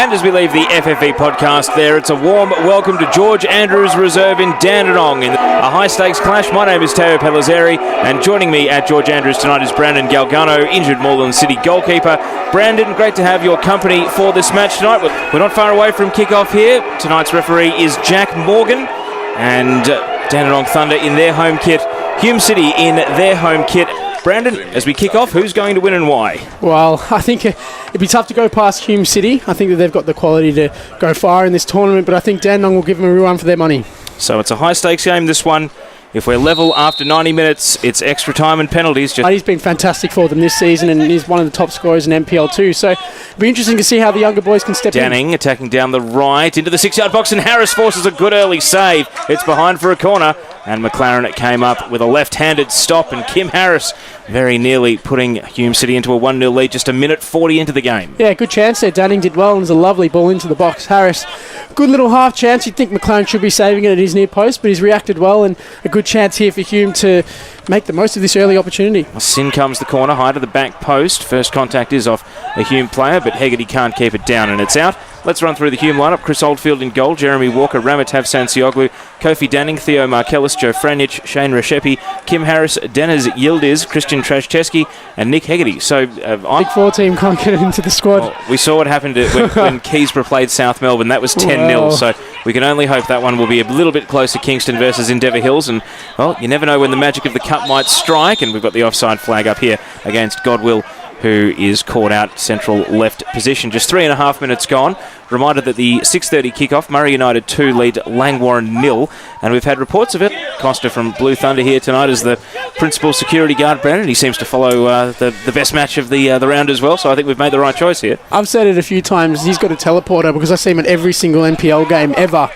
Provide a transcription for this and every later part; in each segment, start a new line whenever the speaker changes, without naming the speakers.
And as we leave the FFA podcast there, it's a warm welcome to George Andrews Reserve in Dandenong in a high-stakes clash. My name is Teo Pellizzeri, and joining me at George Andrews tonight is Brandon Galgano, injured Moreland City goalkeeper. Brandon, great to have your company for this match tonight. We're not far away from kick-off here. Tonight's referee is Jack Morgan, and Dandenong Thunder in their home kit, Hume City in their home kit. Brandon, as we kick off, who's going to win and why?
Well, I think it'd be tough to go past Hume City. I think that they've got the quality to go far in this tournament, but I think Dandenong will give them a real run for their money.
So it's a high-stakes game, this one. If we're level after 90 minutes, it's extra time and penalties.
He's been fantastic for them this season, and he's one of the top scorers in MPL too. So it'll be interesting to see how the younger boys can step in.
Danning attacking down the right into the 6-yard box, and Harris forces a good early save. It's behind for a corner, and McLaren came up with a left-handed stop, and Kim Harris very nearly putting Hume City into a 1-0 lead just a minute 40 into the game.
Yeah, good chance there. Danning did well, and it was a lovely ball into the box. Harris, good little half chance. You'd think McLaren should be saving it at his near post, but he's reacted well, and a good chance here for Hume to make the most of this early opportunity.
In comes the corner, high to the back post. First contact is off a Hume player, but Hegarty can't keep it down, and it's out. Let's run through the Hume lineup. Chris Oldfield in goal, Jeremy Walker, Ramatav Sansioglu, Kofi Danning, Theo Markellis, Joe Franich, Shane Reshepi, Kim Harris, Deniz Yildiz, Christian Trashcheski, and Nick Hegarty. So
Big 4 team can't get it into the squad.
Well, we saw what happened when Keysborough played South Melbourne. That was 10-0, so we can only hope that one will be a little bit closer, Kingston versus Endeavour Hills. And, well, you never know when the magic of the cup might strike, and we've got the offside flag up here against Godwill, who is caught out central left position. Just 3.5 minutes gone. Reminder that the 6:30 kickoff, Murray United 2 lead Langwarrin 0, and we've had reports of it. Costa from Blue Thunder here tonight as the principal security guard, Brandon. He seems to follow the best match of the round as well, so I think we've made the right choice here.
I've said it a few times, he's got a teleporter because I see him at every single NPL game ever.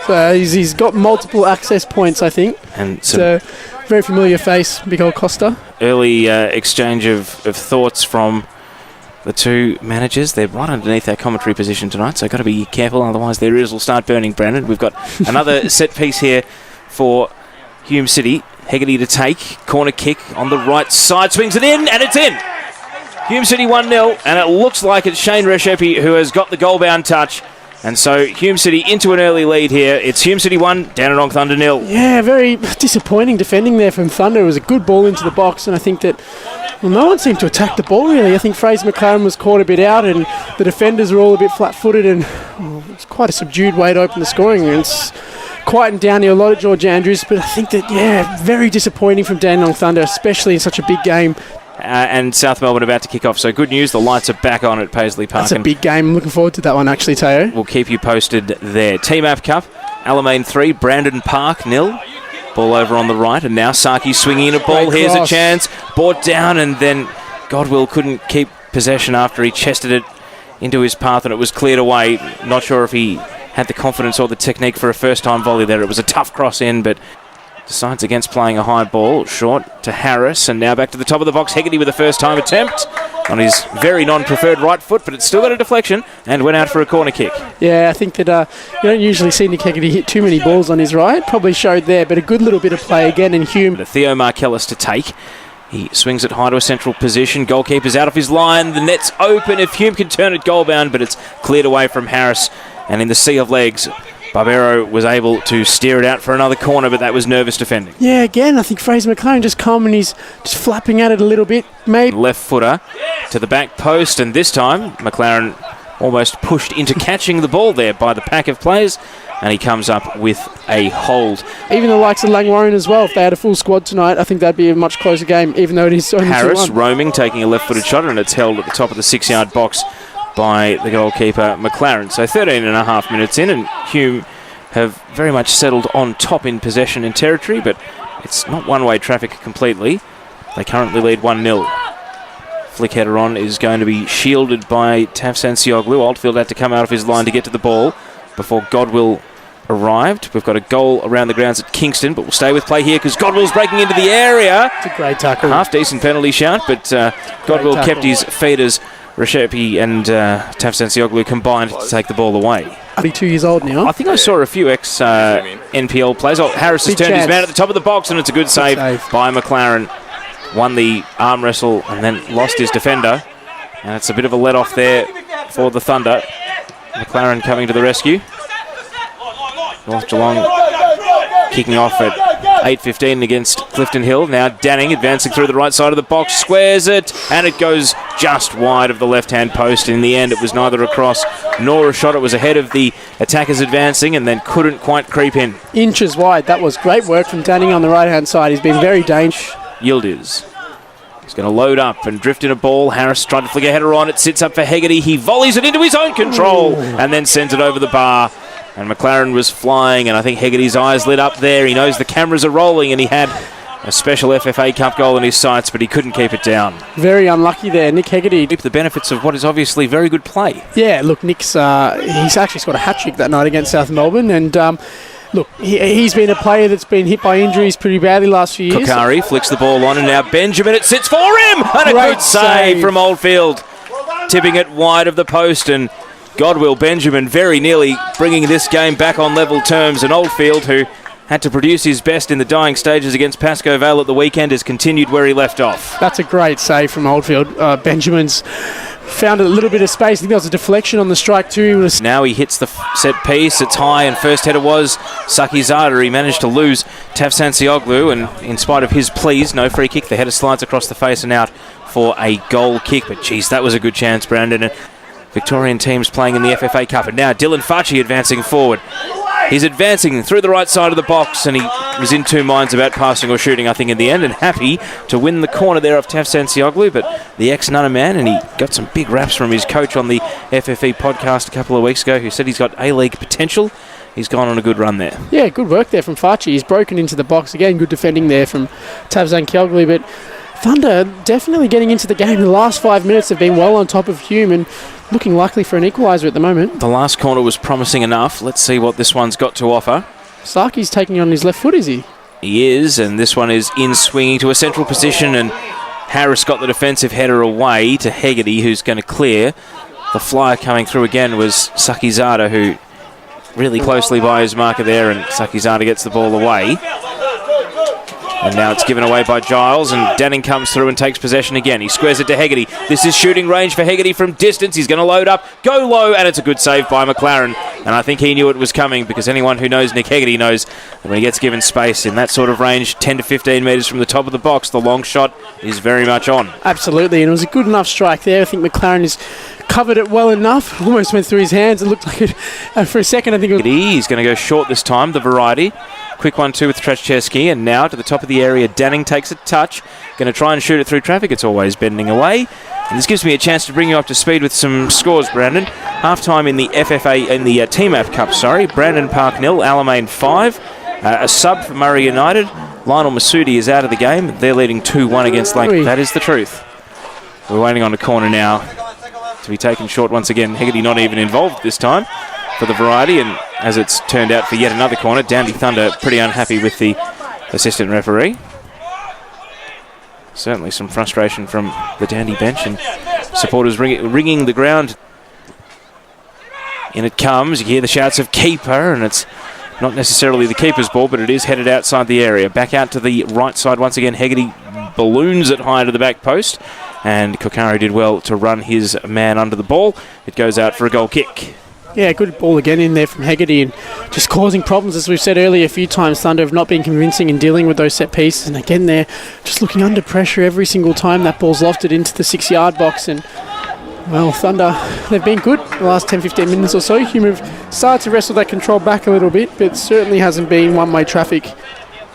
So he's got multiple access points, I think. And so very familiar face, big old Costa.
Early exchange of thoughts from the two managers. They're right underneath our commentary position tonight, so got to be careful, otherwise their ears will start burning, Brandon. We've got another set piece here for Hume City. Hegarty to take, corner kick on the right side, swings it in, and it's in! Hume City 1-0, and it looks like it's Shane Reshepi who has got the goal-bound touch. And so Hume City into an early lead here. It's Hume City 1, Dandenong Thunder 0.
Yeah, very disappointing defending there from Thunder. It was a good ball into the box, and I think that no one seemed to attack the ball really. I think Fraser McLaren was caught a bit out, and the defenders were all a bit flat-footed, and it's quite a subdued way to open the scoring. And it's quietened down here a lot at George Andrews, but I think that, very disappointing from Dandenong Thunder, especially in such a big game.
And South Melbourne about to kick off. So good news, the lights are back on at Paisley Park.
That's a big game. I'm looking forward to that one, actually, Teo.
We'll keep you posted there. Team App Cup, Alamein 3, Brandon Park 0. Ball over on the right, and now Saki swinging in a ball. Here's a chance. Brought down, and then Godwill couldn't keep possession after he chested it into his path, and it was cleared away. Not sure if he had the confidence or the technique for a first-time volley there. It was a tough cross in, but decides against playing a high ball. Short to Harris, and now back to the top of the box. Hegarty with a first-time attempt on his very non-preferred right foot, but it's still got a deflection and went out for a corner kick.
Yeah, I think that you don't usually see Nick Hegarty hit too many balls on his right. Probably showed there, but a good little bit of play again in Hume.
Theo Markellis to take. He swings it high to a central position. Goalkeeper's out of his line. The net's open if Hume can turn it goal-bound, but it's cleared away from Harris. And in the sea of legs, Barbero was able to steer it out for another corner, but that was nervous defending.
Yeah, again, I think Fraser McLaren just come and he's just flapping at it a little bit. Maybe
left footer to the back post, and this time McLaren almost pushed into catching the ball there by the pack of players, and he comes up with a hold.
Even the likes of Langwarrin as well, if they had a full squad tonight, I think that'd be a much closer game, even though it is only 2-1.
Harris roaming, taking a left-footed shot, and it's held at the top of the 6-yard box by the goalkeeper McLaren. So 13.5 minutes in, and Hume have very much settled on top in possession and territory, but it's not one-way traffic completely. They currently lead 1-0. Flick header on is going to be shielded by Tav Sansioglu. Oldfield had to come out of his line to get to the ball before Godwill arrived. We've got a goal around the grounds at Kingston, but we'll stay with play here because Godwill's breaking into the area.
It's a great tackle.
Half-decent penalty shout, but Godwill kept his feeders. Reshepi and Tav Sansioglu combined to take the ball away.
32 years old now.
I think I saw a few ex-NPL players. Harris has turned his man at the top of the box, and it's a good save by McLaren. Won the arm wrestle and then lost his defender. And it's a bit of a let-off there for the Thunder. McLaren coming to the rescue. North Geelong kicking off at 8:15 against Clifton Hill. Now Danning advancing through the right side of the box, squares it, and it goes just wide of the left-hand post. In the end, it was neither a cross nor a shot. It was ahead of the attackers advancing and then couldn't quite creep in.
Inches wide. That was great work from Danning on the right-hand side. He's been very dangerous.
Yildiz. He's going to load up and drift in a ball. Harris tried to flick a header on. It sits up for Hegarty. He volleys it into his own control and then sends it over the bar. And McLaren was flying, and I think Hegarty's eyes lit up there. He knows the cameras are rolling, and he had a special FFA Cup goal in his sights, but he couldn't keep it down.
Very unlucky there, Nick Hegarty.
The benefits of what is obviously very good play.
Yeah, look, Nick's he's actually scored a hat-trick that night against South Melbourne, and look, he's been a player that's been hit by injuries pretty badly last few years.
Kokari flicks the ball on, and now Benjamin, it sits for him! And a good save from Oldfield, tipping it wide of the post, and Godwill Benjamin very nearly bringing this game back on level terms. And Oldfield, who had to produce his best in the dying stages against Pascoe Vale at the weekend, has continued where he left off.
That's a great save from Oldfield. Benjamin's found a little bit of space. I think there was a deflection on the strike too.
Now he hits the set piece. It's high, and first header was Saki Zada. He managed to lose Tafsansioglu, and in spite of his pleas, no free kick. The header slides across the face and out for a goal kick. But geez, that was a good chance, Brandon. And Victorian teams playing in the FFA Cup. And now Dylan Fachi advancing forward. He's advancing through the right side of the box, and he was in two minds about passing or shooting, I think, in the end, and happy to win the corner there off Tafsansioglu. But the ex-Nunna man, and he got some big raps from his coach on the FFE podcast a couple of weeks ago, who said he's got A-League potential. He's gone on a good run there.
Yeah, good work there from Fachi. He's broken into the box again. Good defending there from Tafsansioglu, but Thunder definitely getting into the game. The last 5 minutes have been well on top of Hume and looking likely for an equaliser at the moment.
The last corner was promising enough. Let's see what this one's got to offer.
Saki's taking on his left foot, is he?
He is, and this one is in swinging to a central position, and Harris got the defensive header away to Hegarty, who's going to clear. The flyer coming through again was Sakizada, who really closely by his marker there, and Sakizada gets the ball away. And now it's given away by Giles, and Danning comes through and takes possession again. He squares it to Hegarty. This is shooting range for Hegarty from distance. He's going to load up, go low, and it's a good save by McLaren. And I think he knew it was coming, because anyone who knows Nick Hegarty knows that when he gets given space in that sort of range, 10 to 15 metres from the top of the box, the long shot is very much on.
Absolutely, and it was a good enough strike there. I think McLaren has covered it well enough. Almost went through his hands. It looked like it for a second. I think it was...
He's going to go short this time, the variety. Quick 1-2 with Treszczewski, and now to the top of the area, Danning takes a touch. Going to try and shoot it through traffic. It's always bending away. And this gives me a chance to bring you up to speed with some scores, Brandon. Half-time in the FFA, in the TMAF Cup, Brandon Park 0, Alamein 5. A sub for Murray United. Lionel Masudi is out of the game. They're leading 2-1 against Lake. That is the truth. We're waiting on a corner now to be taken short once again. Hegarty not even involved this time for the variety, and as it's turned out for yet another corner, Dandy Thunder pretty unhappy with the assistant referee. Certainly some frustration from the Dandy bench, and supporters ringing the ground. In it comes. You hear the shouts of keeper, and it's not necessarily the keeper's ball, but it is headed outside the area. Back out to the right side once again. Hegarty balloons it high to the back post, and Kokari did well to run his man under the ball. It goes out for a goal kick.
Yeah, good ball again in there from Hegarty, and just causing problems, as we've said earlier a few times. Thunder have not been convincing in dealing with those set pieces, and again they're just looking under pressure every single time that ball's lofted into the 6-yard box. And well, Thunder, they've been good the last 10-15 minutes or so. Hume have started to wrestle that control back a little bit, but certainly hasn't been one-way traffic.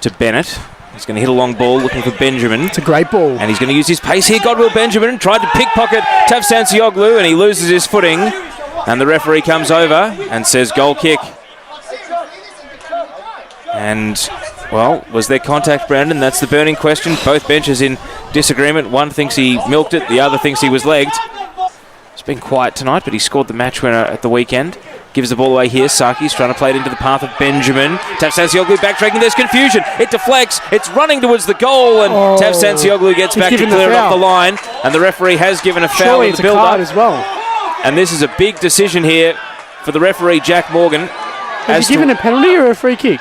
To Bennett. He's going to hit a long ball looking for Benjamin.
It's a great ball.
And he's going to use his pace here. Godwill Benjamin tried to pickpocket Tafsansioglu, and he loses his footing. And the referee comes over and says goal kick. And, well, was there contact, Brandon? That's the burning question. Both benches in disagreement. One thinks he milked it, the other thinks he was legged. It's been quiet tonight, but he scored the match winner at the weekend. Gives the ball away here. Saki's trying to play it into the path of Benjamin. Tafsansioglu backtracking. There's confusion. It deflects. It's running towards the goal, and Tafsansioglu gets back to clear it off the line. And the referee has given a foul in the build-up
as well.
And this is a big decision here for the referee, Jack Morgan.
Has he given a penalty or a free kick?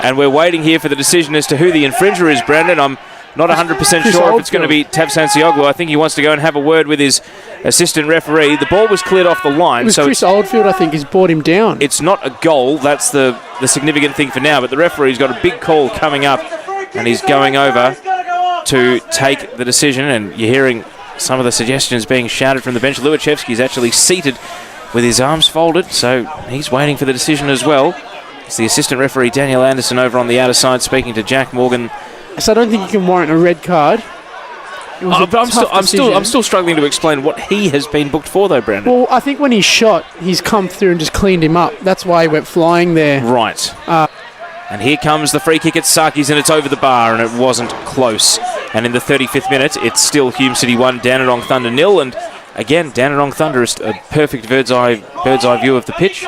And we're waiting here for the decision as to who the infringer is, Brandon. I'm Not 100% sure if it's going to be Tav Sansioglu. I think he wants to go and have a word with his assistant referee. The ball was cleared off the line.
It was Chris Oldfield, I think, has brought him down.
It's not a goal. That's the significant thing for now. But the referee's got a big call coming up, and he's going over to take the decision. And you're hearing some of the suggestions being shouted from the bench. Luachevsky's actually seated with his arms folded, so he's waiting for the decision as well. It's the assistant referee, Daniel Anderson, over on the outer side speaking to Jack Morgan.
So I don't think you can warrant a red card.
I'm still struggling to explain what he has been booked for, though, Brandon.
Well, I think when he's shot, he's come through and just cleaned him up. That's why he went flying there.
Right. And here comes the free kick at Saki's, and it's over the bar, and it wasn't close. And in the 35th minute, it's still Hume City 1, Dandenong Thunder 0. And again, Dandenong Thunder is a perfect bird's eye view of the pitch.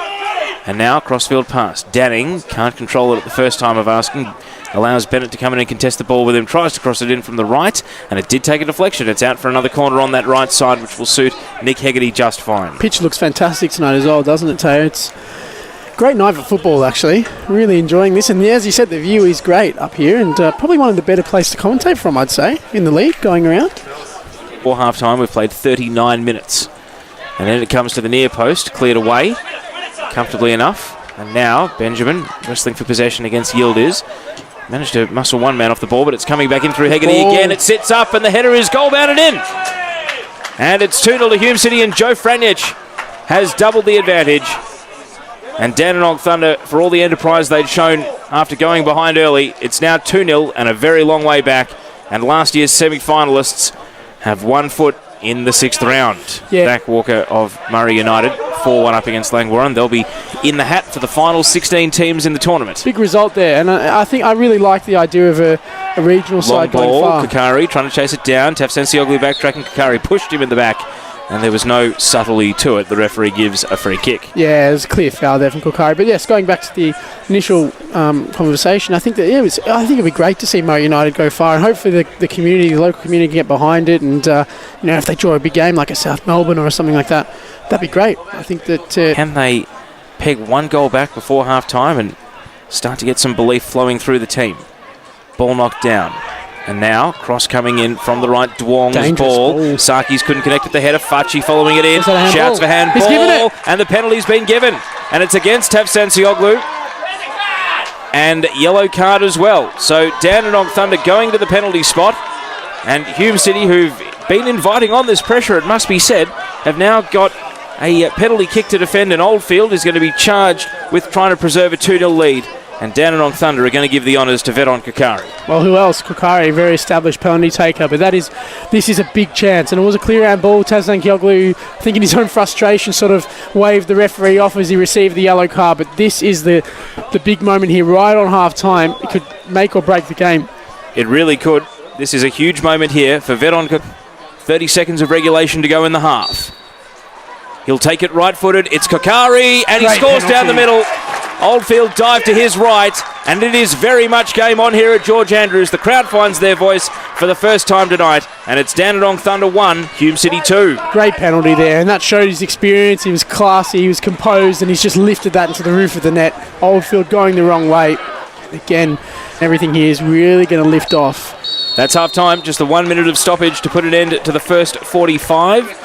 And now, crossfield pass. Danning can't control it at the first time of asking. Allows Bennett to come in and contest the ball with him. Tries to cross it in from the right. And it did take a deflection. It's out for another corner on that right side, which will suit Nick Hegarty just fine.
Pitch looks fantastic tonight as well, doesn't it, Tayo? It's a great night for football, actually. Really enjoying this. And as you said, the view is great up here. And probably one of the better places to commentate from, I'd say, in the league, going around.
Before half-time, we've played 39 minutes. And then it comes to the near post. Cleared away. Comfortably enough. And now Benjamin wrestling for possession against Yildiz. Managed to muscle one man off the ball, but it's coming back in through Hegarty again. It sits up and the header is goal-bound and in. And it's 2-0 to Hume City, and Joe Franich has doubled the advantage. And Dandenong Thunder, for all the enterprise they'd shown after going behind early, it's now 2-0 and a very long way back. And last year's semi-finalists have 1 foot in the 6th round.
Yeah.
Dak Walker of Murray United, 4-1 up against Langwarrin. They'll be in the hat for the final 16 teams in the tournament.
Big result there, and I think I really like the idea of a regional side
long
going
ball,
far.
Kakari trying to chase it down. Tav Sansioglu backtracking. Kakari pushed him in the back, and there was no subtlety to it. The referee gives a free kick.
Yeah, there's a clear foul there from Kokari. But yes, going back to the initial conversation, I think that I think it'd be great to see Murray United go far, and hopefully the community, the local community, can get behind it. And if they draw a big game like a South Melbourne or something like that, that'd be great. I think that
can they peg 1 goal back before half time and start to get some belief flowing through the team? Ball knocked down. And now, cross coming in from the right, Duong's ball. Saki's couldn't connect with the header. Fachi following it in. Shouts for handball.
He's given it.
And the penalty's been given. And it's against Tav Sansioglu. And yellow card as well. So Dandenong Thunder going to the penalty spot. And Hume City, who've been inviting on this pressure, it must be said, have now got a penalty kick to defend. And Oldfield is going to be charged with trying to preserve a 2-0 lead. And Dandenong Thunder are going to give the honours to Vedon Kakari.
Well, who else? Kakari, very established penalty taker, but this is a big chance. And it was a clear round ball. Tazankioglu, I think in his own frustration, sort of waved the referee off as he received the yellow card. But this is the big moment here, right on half time. It could make or break the game.
It really could. This is a huge moment here for Vedon. 30 seconds of regulation to go in the half. He'll take it right-footed. It's Kakari, and he scores down the middle. Oldfield dive to his right, and it is very much game on here at George Andrews. The crowd finds their voice for the first time tonight, and it's Dandenong Thunder 1, Hume City 2.
Great penalty there, and that showed his experience. He was classy, he was composed, and he's just lifted that into the roof of the net. Oldfield going the wrong way. Again, everything here is really going to lift off.
That's half-time, just the 1 minute of stoppage to put an end to the first 45.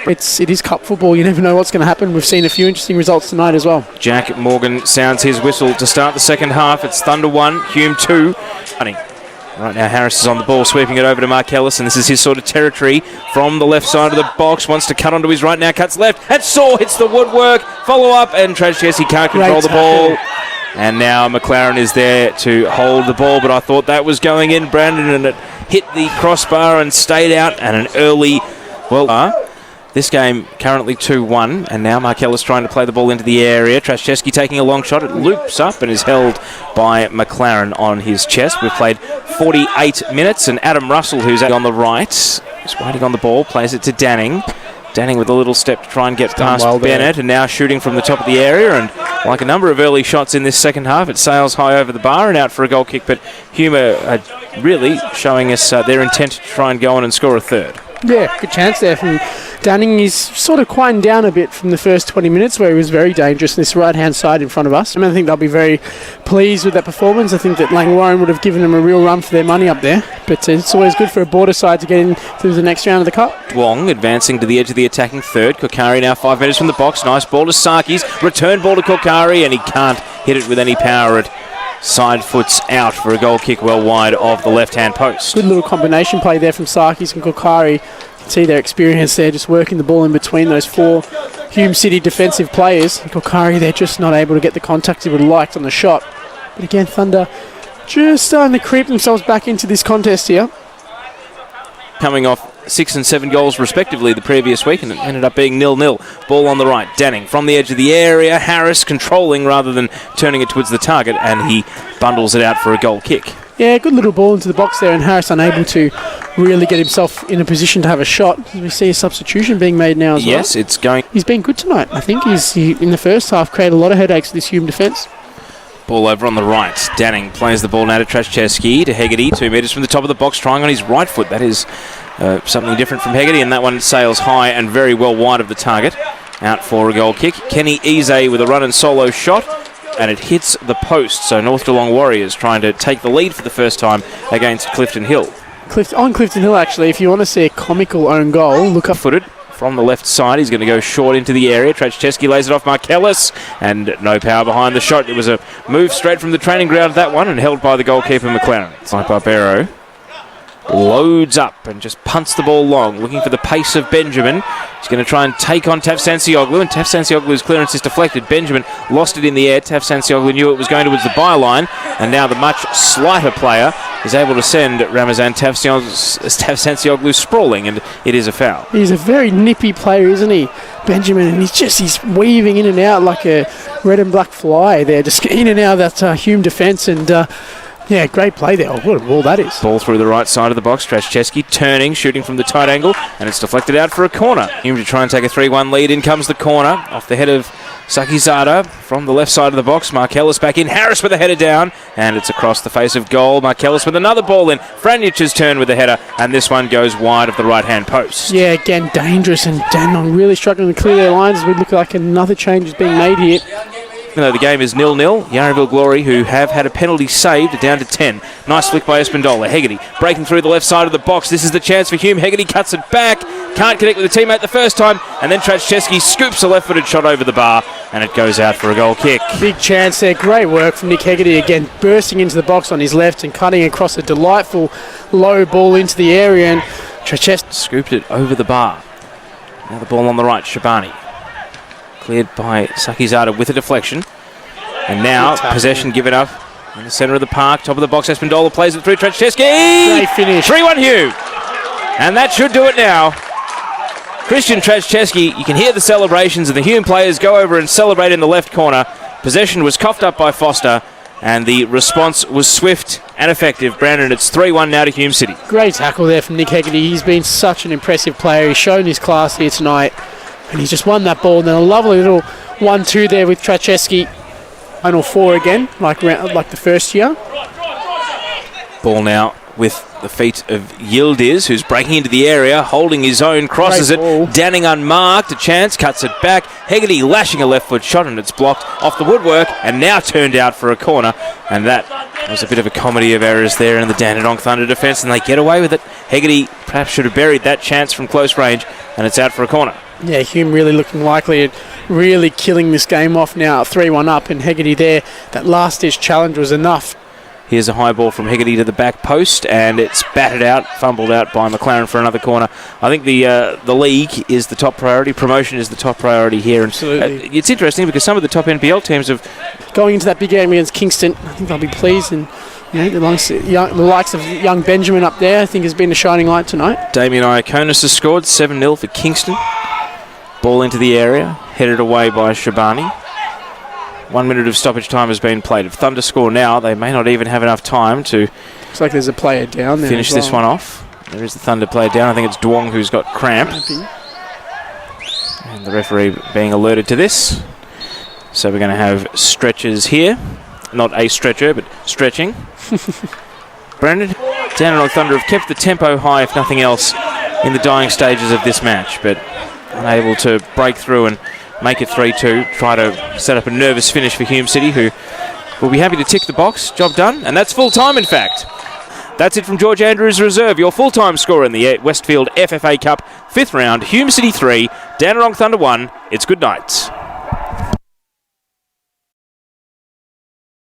It is cup football. You never know what's going to happen. We've seen a few interesting results tonight as well.
Jack Morgan sounds his whistle to start the second half. It's Thunder 1, Hume 2. Right now Harris is on the ball, sweeping it over to Mark Ellis, and this is his sort of territory from the left side of the box. Wants to cut onto his right now, cuts left, and Saw hits the woodwork. Follow up, and Trajczewski can't control the ball. And now McLaren is there to hold the ball, but I thought that was going in, Brandon, and it hit the crossbar and stayed out, and an early, this game currently 2-1, and now Mark Ellis trying to play the ball into the area. Trajczewski taking a long shot. It loops up and is held by McLaren on his chest. We've played 48 minutes, and Adam Russell, who's on the right, is waiting on the ball, plays it to Danning. Danning with a little step to try and get past Bennett, and now shooting from the top of the area. And like a number of early shots in this second half, it sails high over the bar and out for a goal kick. But Hume are really showing us their intent to try and go on and score a third.
Yeah, good chance there from Dandenong is sort of quieting down a bit from the first 20 minutes where he was very dangerous on this right-hand side in front of us. I think they'll be very pleased with that performance. I think that Langwarren would have given them a real run for their money up there. But it's always good for a border side to get in through the next round of the Cup.
Wong advancing to the edge of the attacking third. Kokari now 5 metres from the box. Nice ball to Sarkis. Return ball to Kokari, and he can't hit it with any power. It side foots out for a goal kick well wide of the left-hand post.
Good little combination play there from Sarkis and Kokari. See their experience there, just working the ball in between those 4 Hume City defensive players. Kokari, they're just not able to get the contact he would have liked on the shot. But again, Thunder just starting to creep themselves back into this contest here.
Coming off 6 and 7 goals respectively the previous week, and it ended up being 0-0. Ball on the right. Danning from the edge of the area. Harris controlling rather than turning it towards the target, and he bundles it out for a goal kick.
Yeah, good little ball into the box there, and Harris unable to really get himself in a position to have a shot. We see a substitution being made now as well.
Yes, it's going.
He's been good tonight. I think he in the first half created a lot of headaches for this Hume defence.
Ball over on the right. Danning plays the ball now to Traszczewski, to Hegarty, 2 metres from the top of the box, trying on his right foot. That is something different from Hegarty, and that one sails high and very well wide of the target. Out for a goal kick. Kenny Eze with a run and solo shot, and it hits the post. So North Geelong Warriors trying to take the lead for the first time against Clifton Hill.
On Clifton Hill, actually, if you want to see a comical own goal, look up.
Footed from the left side. He's going to go short into the area. Traszczewski lays it off Markellis, and no power behind the shot. It was a move straight from the training ground, that one, and held by the goalkeeper McLaren. Barbero loads up and just punts the ball long, looking for the pace of Benjamin. He's going to try and take on Tafsansioglu, and Tafsansioglu's clearance is deflected. Benjamin lost it in the air. Tafsansioglu knew it was going towards the byline, and now the much slighter player is able to send Ramazan Tafsansioglu sprawling, and it is a foul. He's
a very nippy player, isn't he, Benjamin? And he's weaving in and out like a red and black fly there, just in and out of that Hume defence, and yeah, great play there. Oh, what a ball that is.
Ball through the right side of the box. Traszczewski turning, shooting from the tight angle, and it's deflected out for a corner. Hume to try and take a 3-1 lead. In comes the corner off the head of Sakizada from the left side of the box. Markellis back in. Harris with a header down, and it's across the face of goal. Markellis with another ball in. Franjich's turn with the header, and this one goes wide of the right-hand post.
Yeah, again, dangerous, and Dandenong really struggling to clear their lines. It would look like another change is being made here.
Even though the game is 0-0, Yarraville Glory, who have had a penalty saved, are down to 10. Nice flick by Espandola. Hegarty breaking through the left side of the box. This is the chance for Hume. Hegarty cuts it back. Can't connect with the teammate the first time. And then Traszczewski scoops a left-footed shot over the bar, and it goes out for a goal kick.
Big chance there. Great work from Nick Hegarty again, bursting into the box on his left and cutting across a delightful low ball into the area. And Traszczewski
scooped it over the bar. Now the ball on the right. Shabani. Cleared by Sakizada with a deflection. And now possession given up in the centre of the park. Top of the box, Espandola plays it through Traszczewski.
Great finish.
3-1 Hume. And that should do it now. Christian Traszczewski, you can hear the celebrations, and the Hume players go over and celebrate in the left corner. Possession was coughed up by Foster, and the response was swift and effective. Brandon, it's 3-1 now to Hume City.
Great tackle there from Nick Hegarty. He's been such an impressive player. He's shown his class here tonight, and he's just won that ball. And then a lovely little 1-2 there with Traszczewski. 1-4 again, like the first year.
Ball now with the feet of Yildiz, who's breaking into the area, holding his own, crosses it. Danning unmarked, a chance, cuts it back. Hegarty lashing a left foot shot, and it's blocked off the woodwork and now turned out for a corner. And that was a bit of a comedy of errors there in the Dandenong Thunder defence, and they get away with it. Hegarty perhaps should have buried that chance from close range, and it's out for a corner.
Yeah, Hume really looking likely at really killing this game off now, 3-1 up, and Hegarty there, that last-ditch challenge was enough.
Here's a high ball from Hegarty to the back post, and it's batted out, fumbled out by McLaren for another corner. I think the league is the top priority. Promotion is the top priority here. And,
absolutely.
It's interesting because some of the top NPL teams have...
Going into that big game against Kingston, I think they'll be pleased, and the likes of young Benjamin up there, I think, has been a shining light tonight.
Damien Iaconis has scored 7-0 for Kingston. Ball into the area, headed away by Shabani. 1 minute of stoppage time has been played. If Thunder score now, they may not even have enough time to...
Looks like there's a player down there.
Finish this one off. There is the Thunder player down. I think it's Duong who's got cramp. And the referee being alerted to this. So we're going to have stretches here. Not a stretcher, but stretching. Brandon, Dandenong Thunder have kept the tempo high, if nothing else, in the dying stages of this match. But unable to break through and make it 3-2. Try to set up a nervous finish for Hume City, who will be happy to tick the box. Job done, and that's full time in fact. That's it from George Andrews Reserve, your full-time score in the Westfeild FFA Cup 5th round. Hume City 3, Dandenong Thunder 1. It's good night.